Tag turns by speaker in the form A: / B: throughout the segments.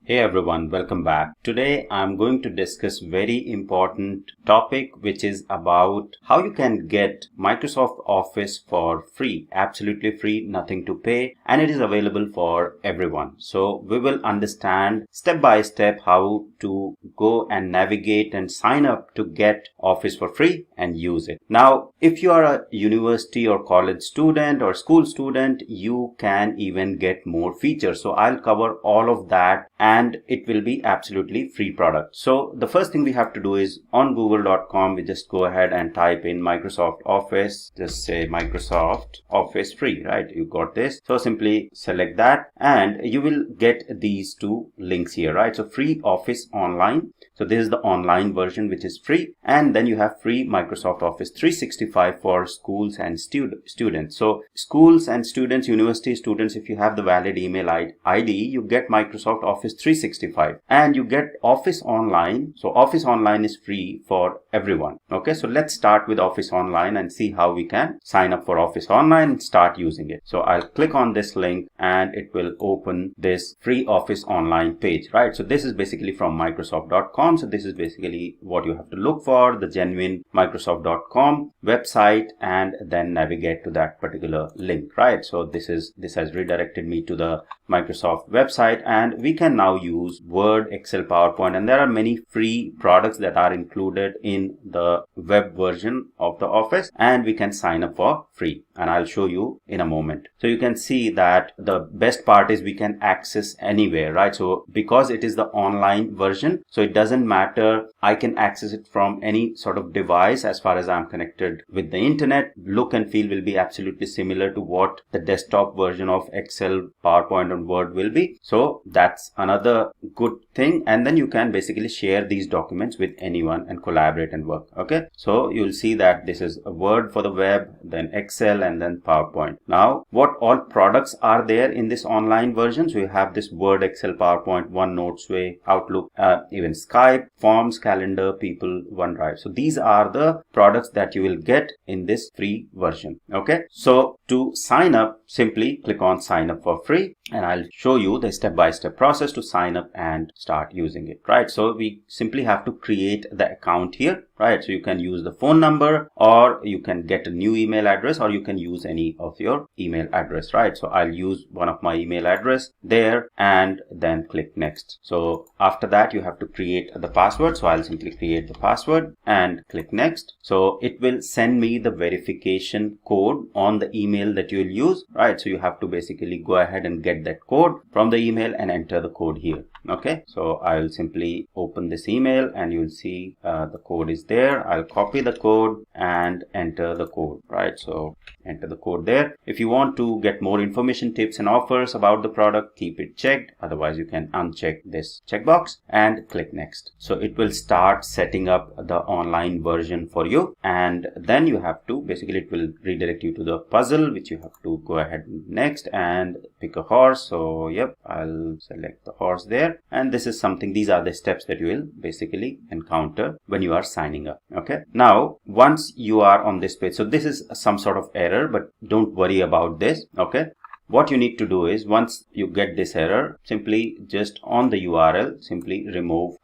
A: Hey everyone, welcome back. Today I'm going to discuss very important topic which is about how you can get Microsoft Office for free, absolutely free, nothing to pay, and it is available for everyone. So we will understand step by step how to go and navigate and sign up to get Office for free and use it. Now, if you are a university or college student or school student, you can even get more features. So I'll cover all of that and it will be absolutely free product. So the first thing we have to do is on google.com, we just go ahead and type in Microsoft Office, just say Microsoft Office free, right? You got this. So simply select that and you will get these two links here, right? So free Office online. So this is the online version which is free, and then you have free Microsoft Office 365 for schools and students. So schools and students, university students, if you have the valid email ID, you get Microsoft Office 365 and you get Office Online. So Office Online is free for everyone. Okay, so let's start with Office Online and see how we can sign up for Office Online and start using it. So I'll click on this link and it will open this free Office Online page, right? So this is basically from Microsoft.com. So this is basically what you have to look for, the genuine Microsoft.com website, and then navigate to that particular link, right? So this has redirected me to the Microsoft website, and we can now use Word, Excel, PowerPoint, and there are many free products that are included in the web version of the Office, and we can sign up for free, and I'll show you in a moment. So you can see that the best part is we can access anywhere, right? So because it is the online version, so it doesn't matter, I can access it from any sort of device as far as I'm connected with the internet. Look and feel will be absolutely similar to what the desktop version of Excel, PowerPoint and Word will be. So that's another good thing, and then you can basically share these documents with anyone and collaborate and work. Okay, so you'll see that this is a Word for the web, then Excel, and then PowerPoint. Now what all products are there in this online version? So you have this Word, Excel, PowerPoint, OneNote, Sway, Outlook, even Skype, Forms, Calendar, People, OneDrive. So these are the products that you will get in this free version. Okay, so to sign up, simply click on sign up for free, and I'll show you the step-by-step process to sign up and start using it, right? So we simply have to create the account here, right? So you can use the phone number, or you can get a new email address, or you can use any of your email address, right? So I'll use one of my email address there and then click next. So after that you have to create the password. So I'll simply create the password and click next. So it will send me the verification code on the email that you will use, right? So you have to basically go ahead and get that code from the email and enter the code here. Okay, so I'll simply open this email and you'll see the code is there. I'll copy the code and enter the code, right? So enter the code there. If you want to get more information, tips and offers about the product, keep it checked. Otherwise you can uncheck this checkbox and click next. So it will start setting up the online version for you, and then you have to basically, it will redirect you to the puzzle which you have to go ahead next and pick a horse. So yep, I'll select the horse there, and this is something, these are the steps that you will basically encounter when you are signing up. Okay, now once you are on this page, so this is some sort of error, but don't worry about this. Okay, what you need to do is, once you get this error, simply just on the URL, simply remove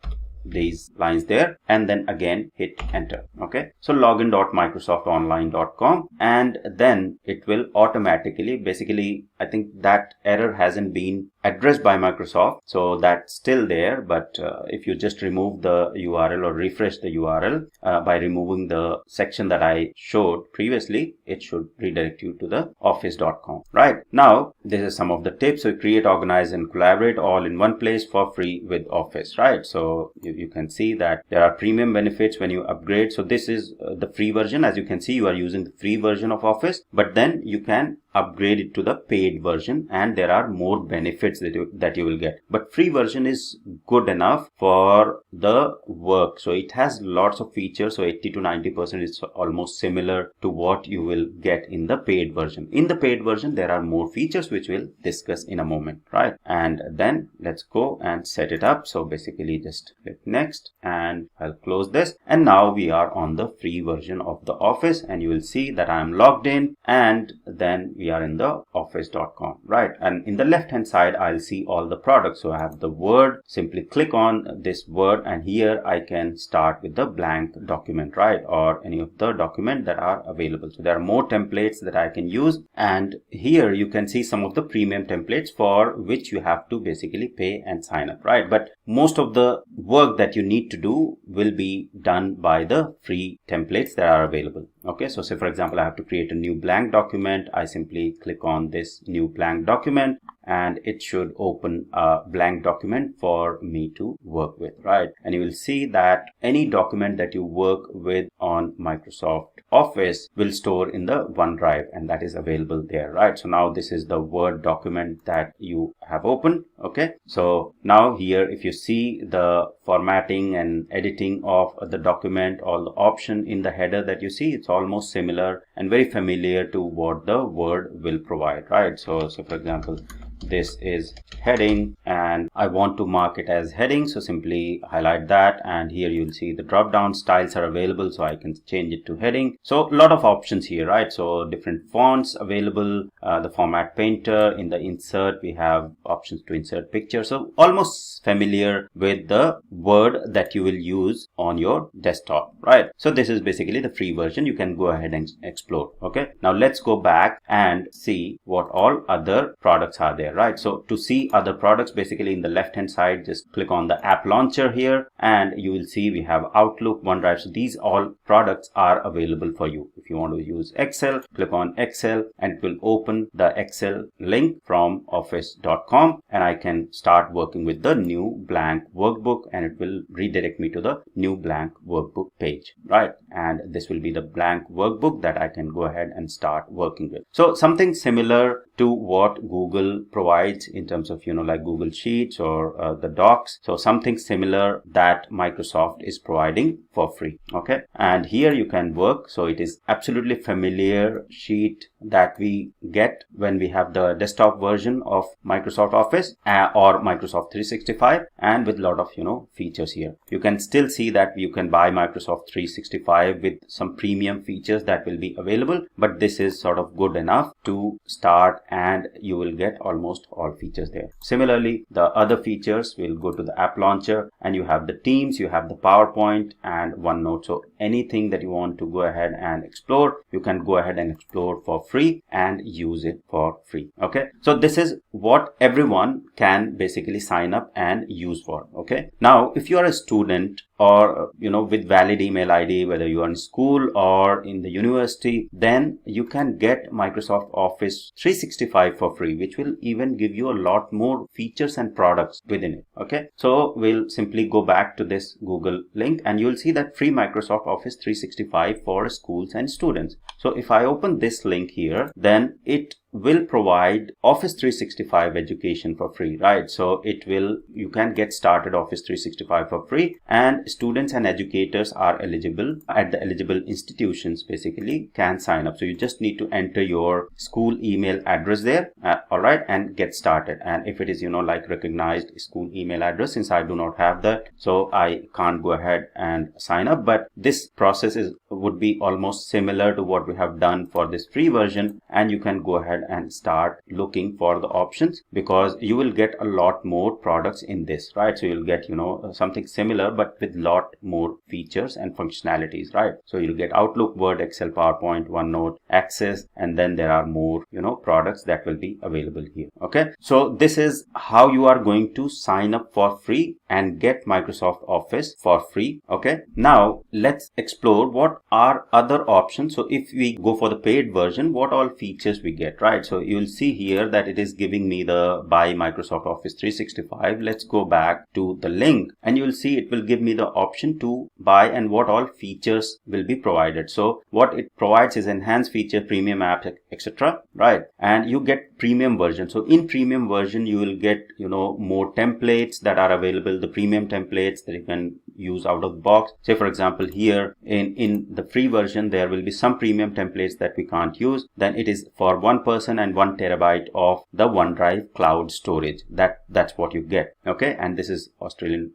A: these lines there and then again hit enter. Okay, so login.microsoftonline.com, and then it will automatically, basically I think that error hasn't been addressed by Microsoft, so that's still there, but if you just remove the URL or refresh the URL by removing the section that I showed previously, it should redirect you to the office.com. right? Now this is some of the tips. So create, organize and collaborate all in one place for free with Office, right? So you can see that there are premium benefits when you upgrade. So this is the free version. As you can see, you are using the free version of Office, but then you can upgrade it to the paid version, and there are more benefits that you will get. But free version is good enough for the work. So it has lots of features. So 80 to 90% is almost similar to what you will get in the paid version. In the paid version, there are more features which we'll discuss in a moment, right? And then let's go and set it up. So basically just click next and I'll close this. And now we are on the free version of the Office, and you will see that I'm logged in, and then we are in the office.com, right? And in the left hand side, I'll see all the products. So I have the Word. Simply click on this Word, and here I can start with the blank document, right? Or any of the document that are available. So there are more templates that I can use, and here you can see some of the premium templates for which you have to basically pay and sign up, right? But most of the work that you need to do will be done by the free templates that are available. Okay, so say for example, I have to create a new blank document. I simply click on this new blank document, and it should open a blank document for me to work with, right? And you will see that any document that you work with on Microsoft Office will store in the OneDrive, and that is available there, right? So now this is the Word document that you have opened. Okay, so now here if you see the formatting and editing of the document, all the option in the header that you see, it's almost similar and very familiar to what the Word will provide, right? So for example, this is heading and I want to mark it as heading, so simply highlight that, and here you'll see the drop down styles are available, so I can change it to heading. So a lot of options here, right? So different fonts available, the format painter. In the insert we have options to insert pictures, so almost familiar with the Word that you will use on your desktop, right? So this is basically the free version. You can go ahead and explore. Okay, now let's go back and see what all other products are there, right? So to see other products, basically in the left hand side, just click on the app launcher here, and you will see we have Outlook, OneDrive. So these all products are available for you. If you want to use Excel, click on Excel, and it will open the Excel link from office.com, and I can start working with the new blank workbook, and it will redirect me to the new blank workbook page, right? And this will be the blank workbook that I can go ahead and start working with. So something similar to what Google provides in terms of, like Google Sheets or the Docs. So something similar that Microsoft is providing for free. Okay, and here you can work. So it is absolutely familiar sheet that we get when we have the desktop version of Microsoft Office or Microsoft 365, and with a lot of features here. You can still see that you can buy Microsoft 365 with some premium features that will be available, but this is sort of good enough to start, and you will get almost all features there. Similarly, the other features will go to the app launcher, and you have the Teams, you have the PowerPoint and OneNote. So anything that you want to go ahead and explore, you can go ahead and explore for free and use it for free. Okay, so this is what everyone can basically sign up and use for. Okay, now if you are a student or with valid email ID, whether you are in school or in the university, then you can get Microsoft Office 365 for free, which will even give you a lot more features and products within it. Okay, so we'll simply go back to this Google link, and you'll see that free Microsoft Office 365 for schools and students. So if I open this link here, then it will provide Office 365 education for free, right? So you can get started Office 365 for free, and students and educators are eligible at the eligible institutions basically can sign up. So you just need to enter your school email address there, all right, and get started. And if it is like recognized school email address, since I do not have that, so I can't go ahead and sign up. But this process would be almost similar to what we have done for this free version, and you can go ahead and start looking for the options, because you will get a lot more products in this, right? So you'll get something similar but with lot more features and functionalities, right? So you'll get Outlook, Word, Excel, PowerPoint, OneNote, Access, and then there are more products that will be available here. Okay, so this is how you are going to sign up for free and get Microsoft Office for free. Okay, now let's explore what are other options. So if we go for the paid version, what all features we get, right? So you'll see here that it is giving me the buy Microsoft Office 365. Let's go back to the link, and you'll see it will give me the option to buy and what all features will be provided. So what it provides is enhanced feature, premium apps, etc., right? And you get premium version. So in premium version, you will get more templates that are available, the premium templates that you can use out of the box. Say for example, here in the free version, there will be some premium templates that we can't use. Then it is for 1 person and 1 terabyte of the OneDrive cloud storage. That's what you get. Okay, and this is Australian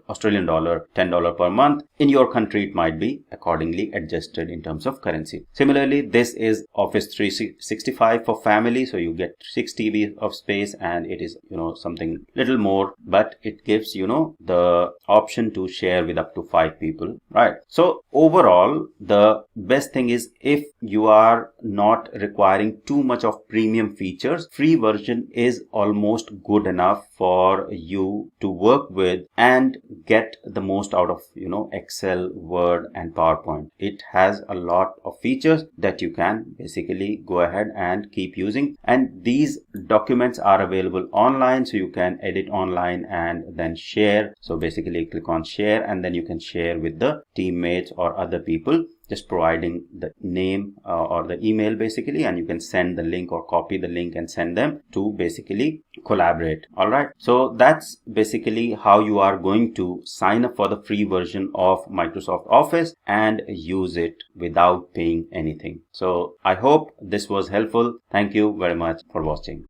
A: Australian dollar, $10 per month. In your country, it might be accordingly adjusted in terms of currency. Similarly, this is Office 365 for family. So you get 6 TB of space, and it is, something little more, but it gives, the option to share with up to 5 people, right? So overall, the best thing is if you are not requiring too much of premium features, free version is almost good enough for you to work with and get the most out of, Excel, Word and PowerPoint. It has a lot of features that you can basically go ahead and keep using, and these documents are available online, so you can edit online and then share. So basically click on share, and then you can share with the teammates or other people, just providing the name or the email basically, and you can send the link or copy the link and send them to basically collaborate. All right, so that's basically how you are going to sign up for the free version of Microsoft Office and use it without paying anything. So I hope this was helpful. Thank you very much for watching.